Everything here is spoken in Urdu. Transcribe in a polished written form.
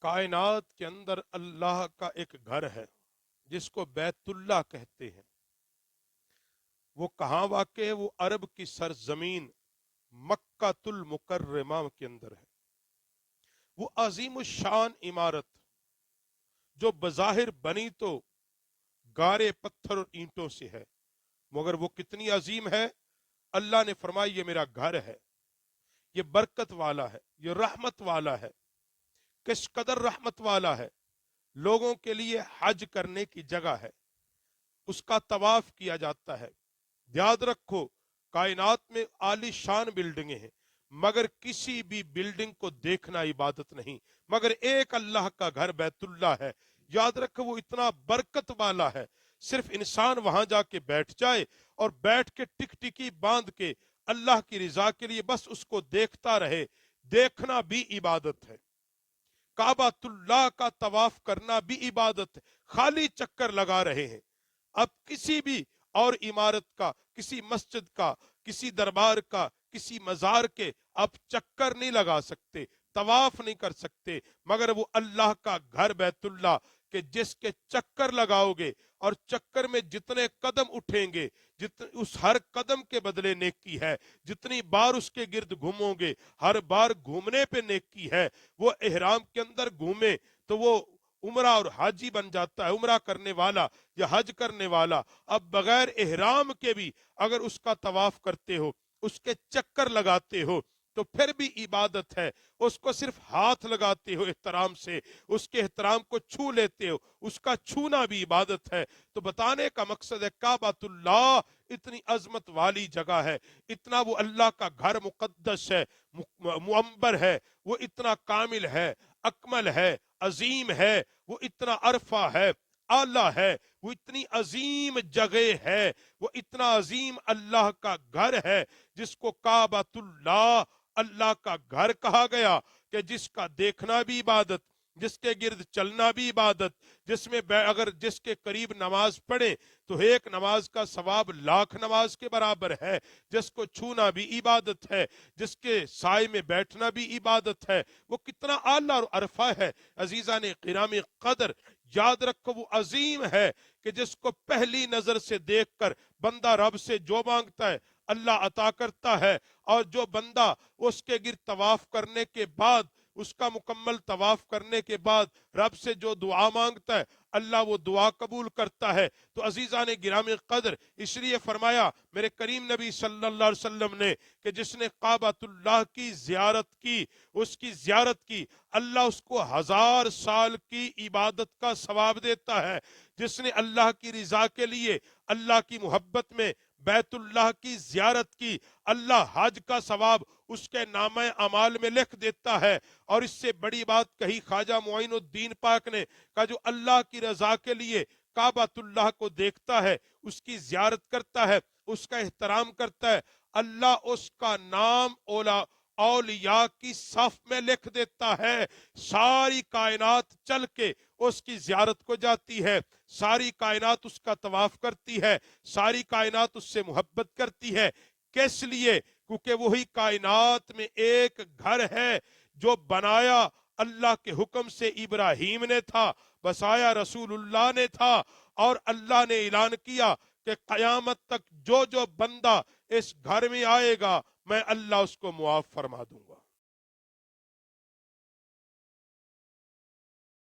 کائنات کے اندر اللہ کا ایک گھر ہے جس کو بیت اللہ کہتے ہیں۔ وہ کہاں واقع ہے؟ وہ عرب کی سرزمین مکہ المکرمہ کے اندر ہے۔ وہ عظیم الشان عمارت جو بظاہر بنی تو گارے پتھر اور اینٹوں سے ہے، مگر وہ کتنی عظیم ہے۔ اللہ نے فرمایا یہ میرا گھر ہے، یہ برکت والا ہے، یہ رحمت والا ہے۔ کس قدر رحمت والا ہے، لوگوں کے لیے حج کرنے کی جگہ ہے، اس کا طواف کیا جاتا ہے۔ یاد رکھو کائنات میں عالی شان بلڈنگیں ہیں، مگر کسی بھی بلڈنگ کو دیکھنا عبادت نہیں، مگر ایک اللہ کا گھر بیت اللہ ہے۔ یاد رکھو وہ اتنا برکت والا ہے، صرف انسان وہاں جا کے بیٹھ جائے اور بیٹھ کے ٹک ٹکی باندھ کے اللہ کی رضا کے لیے بس اس کو دیکھتا رہے، دیکھنا بھی عبادت ہے۔ کعبۃ اللہ کا طواف کرنا بھی عبادت ہے۔ خالی چکر لگا رہے ہیں، اب کسی بھی اور عمارت کا، کسی مسجد کا، کسی دربار کا، کسی مزار کے اب چکر نہیں لگا سکتے، طواف نہیں کر سکتے، مگر وہ اللہ کا گھر بیت اللہ کہ جس کے چکر لگاؤ گے اور چکر میں جتنے قدم اٹھیں گے، اس ہر قدم کے بدلے نیکی ہے، جتنی بار اس کے گرد گھومو گے ہر بار گھومنے پہ نیکی ہے۔ وہ احرام کے اندر گھومے تو وہ عمرہ اور حاجی بن جاتا ہے، عمرہ کرنے والا یا حج کرنے والا۔ اب بغیر احرام کے بھی اگر اس کا طواف کرتے ہو، اس کے چکر لگاتے ہو تو پھر بھی عبادت ہے۔ اس کو صرف ہاتھ لگاتے ہو احترام سے، اس کے احترام کو چھو لیتے ہو، اس کا چھونا بھی عبادت ہے۔ تو بتانے کا مقصد ہے کعبۃ اللہ اتنی عظمت والی جگہ ہے، اتنا وہ اللہ کا گھر مقدس ہے، معمر ہے، وہ اتنا کامل ہے، اکمل ہے، عظیم ہے، وہ اتنا عرفہ ہے، اعلیٰ ہے، وہ اتنی عظیم جگہ ہے، وہ اتنا عظیم اللہ کا گھر ہے جس کو کعبۃ اللہ اللہ کا گھر کہا گیا، کہ جس کا دیکھنا بھی عبادت، جس کے گرد چلنا بھی عبادت، جس میں اگر جس کے قریب نماز پڑھیں تو ایک نماز کا ثواب لاکھ نماز کے برابر ہے، جس کو چھونا بھی عبادت ہے، جس کے سائے میں بیٹھنا بھی عبادت ہے۔ وہ کتنا اعلیٰ اور عرفہ ہے عزیزان گرامی قدر۔ یاد رکھو وہ عظیم ہے کہ جس کو پہلی نظر سے دیکھ کر بندہ رب سے جو مانگتا ہے اللہ عطا کرتا ہے، اور جو بندہ اس کے گرد طواف کرنے کے بعد، اس کا مکمل طواف کرنے کے بعد رب سے جو دعا مانگتا ہے اللہ وہ دعا قبول کرتا ہے۔ تو عزیزان گرامی قدر اس لیے فرمایا میرے کریم نبی صلی اللہ علیہ وسلم نے کہ جس نے کعبۃ اللہ کی زیارت کی، اس کی زیارت کی، اللہ اس کو 1000 سال کی عبادت کا ثواب دیتا ہے۔ جس نے اللہ کی رضا کے لیے، اللہ کی محبت میں بیت اللہ کی زیارت کی، اللہ حج کا ثواب اس کے نامہ اعمال میں لکھ دیتا ہے۔ اور اس سے بڑی بات کہی خواجہ معین الدین پاک نے، کہ جو اللہ کی رضا کے لیے کعبۃ اللہ کو دیکھتا ہے، اس کی زیارت کرتا ہے، اس کا احترام کرتا ہے، اللہ اس کا نام اولیاء کی صف میں لکھ دیتا ہے۔ ساری کائنات چل کے اس کی زیارت کو جاتی ہے، ساری کائنات اس کا طواف کرتی ہے، ساری کائنات اس سے محبت کرتی ہے۔ کس لیے؟ کیونکہ وہی کائنات میں ایک گھر ہے جو بنایا اللہ کے حکم سے ابراہیم نے تھا، بسایا رسول اللہ نے تھا، اور اللہ نے اعلان کیا کہ قیامت تک جو جو بندہ اس گھر میں آئے گا میں اللہ اس کو معاف فرما دوں گا۔